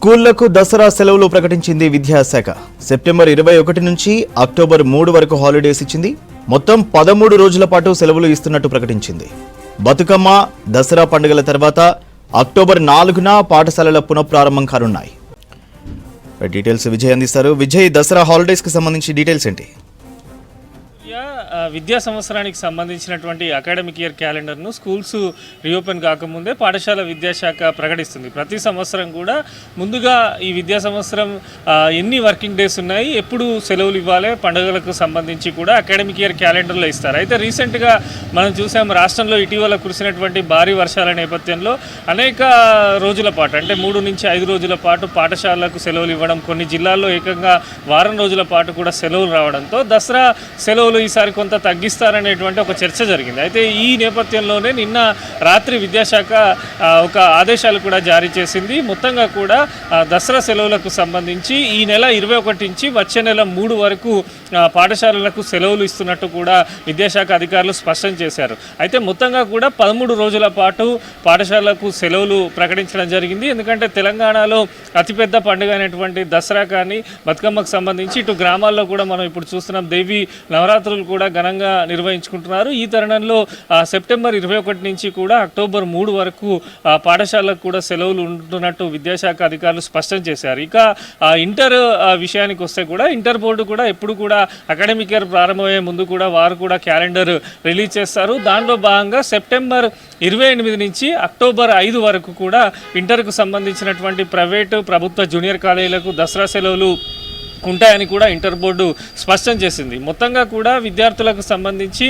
స్కూళ్లకు దసరా సెలవులు ప్రకటించింది విద్యాశాఖ. సెప్టెంబర్ 21 నుంచి అక్టోబర్ 3 వరకు హాలిడేస్ ఇచ్చింది. మొత్తం 13 రోజుల పాటు సెలవులు ఇస్తున్నట్టు ప్రకటించింది. బతుకమ్మ, దసరా పండుగల తర్వాత అక్టోబర్ 4న పాఠశాలల పునఃప్రారంభం కానున్నాయి. డీటెయిల్స్ విజయ్ అందిస్తారు. విజయ్, దసరా హాలిడేస్ కి సంబంధించి డీటెయిల్స్ ఏంటి? విద్యా సంవత్సరానికి సంబంధించినటువంటి అకాడమిక్ ఇయర్ క్యాలెండర్ను స్కూల్స్ రీఓపెన్ కాకముందే పాఠశాల విద్యాశాఖ ప్రకటిస్తుంది. ప్రతి సంవత్సరం కూడా ముందుగా ఈ విద్యా సంవత్సరం ఎన్ని వర్కింగ్ డేస్ ఉన్నాయి, ఎప్పుడు సెలవులు ఇవ్వాలి, పండుగలకు సంబంధించి కూడా అకాడమిక్ ఇయర్ క్యాలెండర్లో ఇస్తారు. అయితే రీసెంట్గా మనం చూసాం, రాష్ట్రంలో ఇటీవల కురిసినటువంటి భారీ వర్షాల నేపథ్యంలో అనేక రోజుల పాటు, అంటే 3 నుంచి 5 రోజుల పాటు పాఠశాలలకు సెలవులు ఇవ్వడం, కొన్ని జిల్లాల్లో ఏకంగా వారం రోజుల పాటు కూడా సెలవులు రావడంతో దసరా సెలవులు ఈసారి కొంత తగ్గిస్తారనేటువంటి ఒక చర్చ జరిగింది. అయితే ఈ నేపథ్యంలోనే నిన్న రాత్రి విద్యాశాఖ ఒక ఆదేశాలు కూడా జారీ చేసింది. మొత్తంగా కూడా దసరా సెలవులకు సంబంధించి ఈ నెల 21 నుంచి వచ్చే నెల 3 వరకు పాఠశాలలకు సెలవులు ఇస్తున్నట్టు కూడా విద్యాశాఖ అధికారులు స్పష్టం చేశారు. అయితే మొత్తంగా కూడా 13 రోజుల పాటు పాఠశాలలకు సెలవులు ప్రకటించడం జరిగింది. ఎందుకంటే తెలంగాణలో అతిపెద్ద పండుగ అయినటువంటి దసరా కానీ బతుకమ్మకు సంబంధించి ఇటు గ్రామాల్లో కూడా మనం ఇప్పుడు చూస్తున్నాం, దేవి నవరాత్రులు కూడా ఘనంగా నిర్వహించుకుంటున్నారు. ఈ తరుణంలో సెప్టెంబర్ 21 నుంచి కూడా అక్టోబర్ 3 వరకు పాఠశాలకు కూడా సెలవులు ఉంటున్నట్టు విద్యాశాఖ అధికారులు స్పష్టం చేశారు. ఇక ఇంటర్ విషయానికి వస్తే కూడా ఇంటర్ బోర్డు కూడా ఎప్పుడు కూడా అకాడమిక్ ఇయర్ ప్రారంభమయ్యే ముందు కూడా వారు కూడా క్యాలెండర్ రిలీజ్ చేస్తారు. దానిలో భాగంగా సెప్టెంబర్ 28 నుంచి అక్టోబర్ 5 వరకు కూడా ఇంటర్కు సంబంధించినటువంటి ప్రైవేటు, ప్రభుత్వ జూనియర్ కాలేజీలకు దసరా సెలవులు ఉంటాయని కూడా ఇంటర్ బోర్డు స్పష్టం చేసింది. మొత్తంగా కూడా విద్యార్థులకు సంబంధించి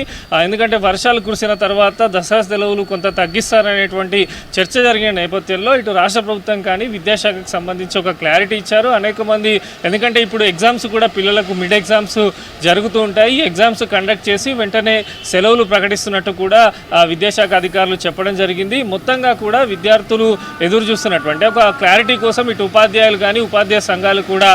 ఎందుకంటే వర్షాలు కురిసిన తర్వాత దసరా సెలవులు కొంత తగ్గిస్తారనేటువంటి చర్చ జరిగిన నేపథ్యంలో ఇటు రాష్ట్ర ప్రభుత్వం కానీ విద్యాశాఖకు సంబంధించి ఒక క్లారిటీ ఇచ్చారు. అనేక మంది, ఎందుకంటే ఇప్పుడు ఎగ్జామ్స్ కూడా పిల్లలకు మిడ్ ఎగ్జామ్స్ జరుగుతూ ఉంటాయి. ఈ ఎగ్జామ్స్ కండక్ట్ చేసి వెంటనే సెలవులు ప్రకటిస్తున్నట్టు కూడా విద్యాశాఖ అధికారులు చెప్పడం జరిగింది. మొత్తంగా కూడా విద్యార్థులు ఎదురు చూస్తున్నటువంటి ఒక క్లారిటీ కోసం ఇటు ఉపాధ్యాయులు కానీ ఉపాధ్యాయ సంఘాలు కూడా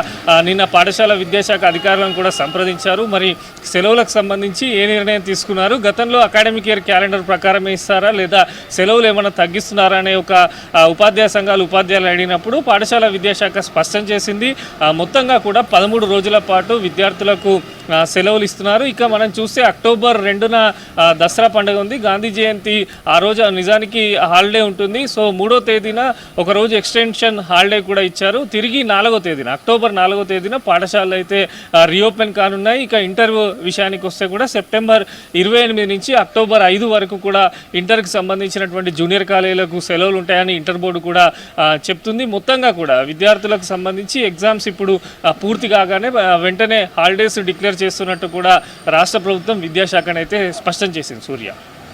నిన్న పాఠశాల విద్యాశాఖ అధికారులను కూడా సంప్రదించారు. మరి సెలవులకు సంబంధించి ఏ నిర్ణయం తీసుకున్నారు, గతంలో అకాడమిక్ ఇయర్ క్యాలెండర్ ప్రకారమే ఇస్తారా లేదా సెలవులు ఏమైనా తగ్గిస్తున్నారా అనే ఒక ఉపాధ్యాయ సంఘాలు ఉపాధ్యాయులు అడిగినప్పుడు పాఠశాల విద్యాశాఖ స్పష్టం చేసింది. మొత్తంగా కూడా 13 రోజుల పాటు విద్యార్థులకు సెలవులు ఇస్తున్నారు. ఇక మనం చూస్తే అక్టోబర్ 2న దసరా పండుగ ఉంది, గాంధీ జయంతి. ఆ రోజు నిజానికి హాలిడే ఉంటుంది. సో 3వ తేదీన ఒకరోజు ఎక్స్టెన్షన్ హాలిడే కూడా ఇచ్చారు. తిరిగి 4వ తేదీన అక్టోబర్ 4వ తేదీన పాఠశాలలు అయితే రీఓపెన్ కానున్నాయి. ఇక ఇంటర్ విషయానికి వస్తే కూడా సెప్టెంబర్ 28 నుంచి అక్టోబర్ 5 వరకు కూడా ఇంటర్కి సంబంధించినటువంటి జూనియర్ కాలేజీలకు సెలవులు ఉంటాయని ఇంటర్ బోర్డు కూడా చెప్తుంది. మొత్తంగా కూడా విద్యార్థులకు సంబంధించి ఎగ్జామ్స్ ఇప్పుడు పూర్తి కాగానే వెంటనే హాలిడేస్ డిక్లేర్ చేస్తున్నట్టు కూడా రాష్ట్ర ప్రభుత్వం విద్యాశాఖనైతే స్పష్టం చేసింది. సూర్య.